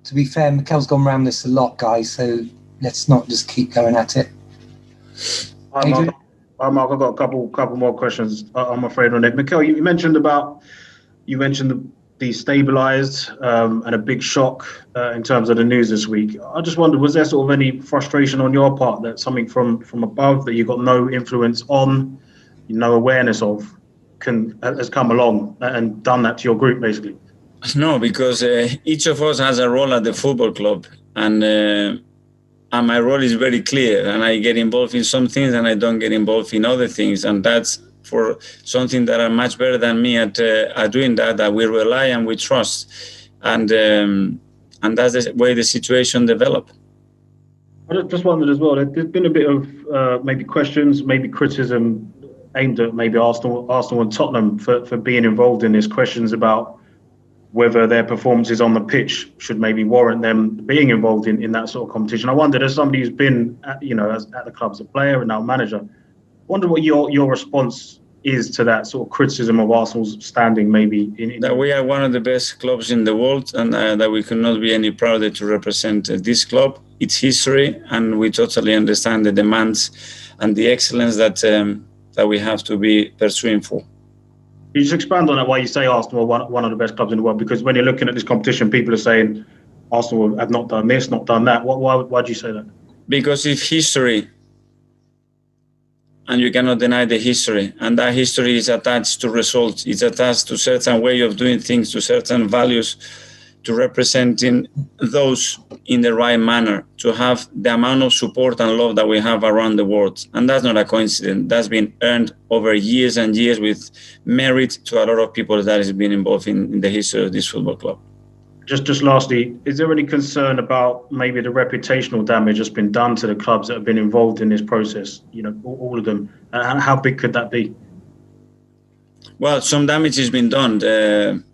to be fair, Mikel's gone around this a lot, guys, so let's not just keep going at it. Mark, I've got a couple more questions, I'm afraid, on it. Mikel, you mentioned destabilised and a big shock in terms of the news this week. I just wondered, was there sort of any frustration on your part that something from above that you got no influence on, no awareness of, has come along and done that to your group, basically? No, because each of us has a role at the football club, and my role is very clear, and I get involved in some things and I don't get involved in other things, and that's for something that are much better than me at doing that we rely and we trust, and that's the way the situation developed. I just wondered as well, there's been a bit of maybe questions, maybe criticism aimed at maybe Arsenal and Tottenham for being involved in this, questions about whether their performances on the pitch should maybe warrant them being involved in that sort of competition. I wondered, as somebody who's been at the club as a player and now manager, I wonder what your response is to that sort of criticism of Arsenal's standing, maybe that we are one of the best clubs in the world, and that we could not be any prouder to represent this club, its history, and we totally understand the demands and the excellence that we have to be pursuing for. Can you just expand on that, why you say Arsenal are one of the best clubs in the world? Because when you're looking at this competition, people are saying Arsenal have not done this, not done that. Why do you say that? Because it's history, and you cannot deny the history. And that history is attached to results. It's attached to certain way of doing things, to certain values, to representing those in the right manner, to have the amount of support and love that we have around the world. And that's not a coincidence. That's been earned over years and years with merit to a lot of people that has been involved in the history of this football club. Just lastly, is there any concern about maybe the reputational damage that's been done to the clubs that have been involved in this process? All of them. And how big could that be? Well, some damage has been done,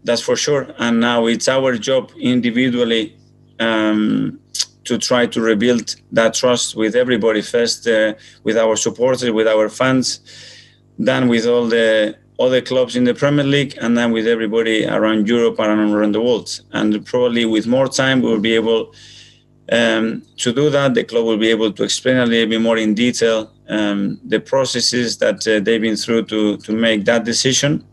that's for sure. And now it's our job individually to try to rebuild that trust with everybody first, with our supporters, with our fans, then with all the other clubs in the Premier League, and then with everybody around Europe and around the world. And probably with more time, we will be able to do that. The club will be able to explain a little bit more in detail the processes that they've been through to make that decision,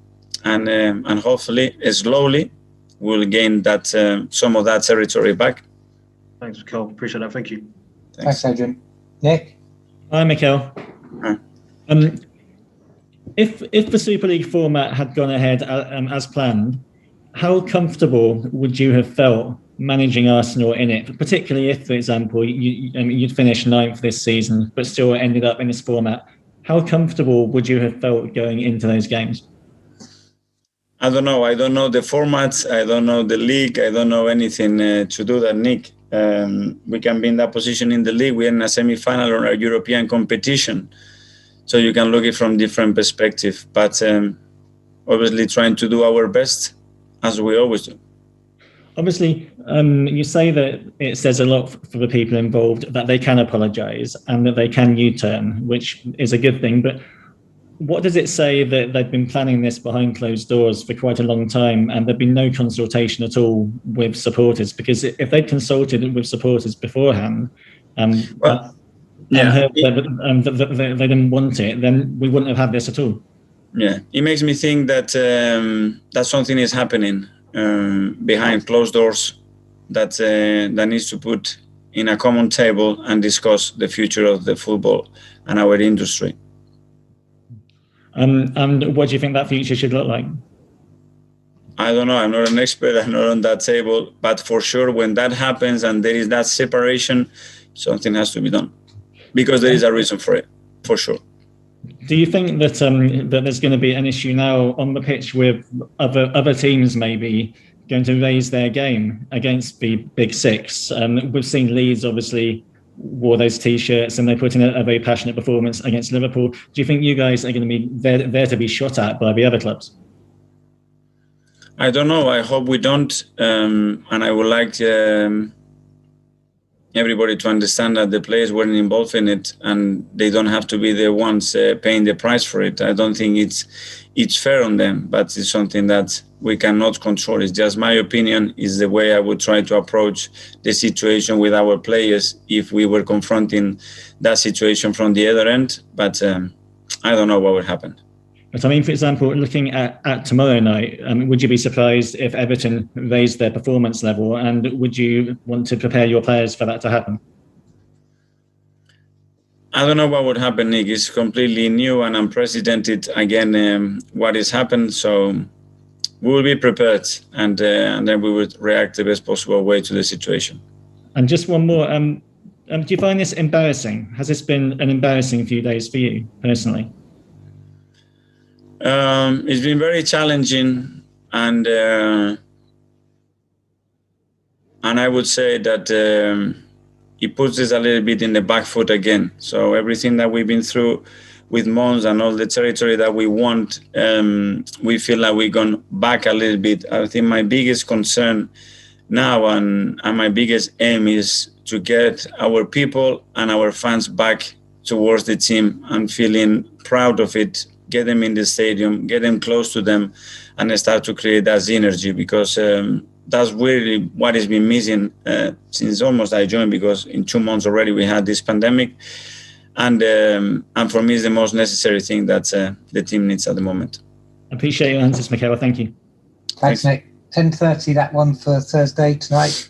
and hopefully slowly we'll gain that some of that territory back. Thanks, Mikel. Appreciate that. Thank you. Thanks, Adrian. Nick? Hi, Mikel. Hi. If the Super League format had gone ahead as planned, how comfortable would you have felt managing Arsenal in it, particularly if, for example, you'd finished 9th this season, but still ended up in this format? How comfortable would you have felt going into those games? I don't know. I don't know the formats. I don't know the league. I don't know anything to do that, Nick. We can be in that position in the league. We're in a semi-final on our European competition. So you can look at it from different perspective. But obviously trying to do our best, as we always do. Obviously, you say that it says a lot for the people involved that they can apologise and that they can U-turn, which is a good thing. But what does it say that they've been planning this behind closed doors for quite a long time and there'd been no consultation at all with supporters? Because if they'd consulted with supporters beforehand and heard that they didn't want it, then we wouldn't have had this at all. Yeah, it makes me think that that something is happening behind closed doors that needs to put in a common table and discuss the future of the football and our industry. And what do you think that future should look like? I don't know. I'm not an expert. I'm not on that table. But for sure, when that happens and there is that separation, something has to be done. Because there is a reason for it, for sure. Do you think that that there's going to be an issue now on the pitch with other teams maybe going to raise their game against the Big Six? We've seen Leeds obviously wore those T-shirts and they put in a very passionate performance against Liverpool. Do you think you guys are going to be there to be shot at by the other clubs? I don't know. I hope we don't. And I would like everybody to understand that the players weren't involved in it, and they don't have to be the ones paying the price for it. I don't think it's fair on them, but it's something that we cannot control. It's just my opinion, is the way I would try to approach the situation with our players if we were confronting that situation from the other end. But I don't know what would happen. But I mean, for example, looking at tomorrow night, would you be surprised if Everton raised their performance level, and would you want to prepare your players for that to happen? I don't know what would happen, Nick. It's completely new and unprecedented again, what has happened. So we will be prepared, and then we would react the best possible way to the situation. And just one more. Do you find this embarrassing? Has this been an embarrassing few days for you personally? It's been very challenging, and I would say that it puts us a little bit in the back foot again. So everything that we've been through with Mons and all the territory that we want, we feel like we've gone back a little bit. I think my biggest concern now and my biggest aim is to get our people and our fans back towards the team and feeling proud of it, get them in the stadium, get them close to them, and start to create that synergy, because that's really what has been missing since almost I joined, because in 2 months already we had this pandemic, and for me it's the most necessary thing that the team needs at the moment. I appreciate your answers, Mikel. Thank you. Thanks, Nick. 10:30, that one for Thursday tonight.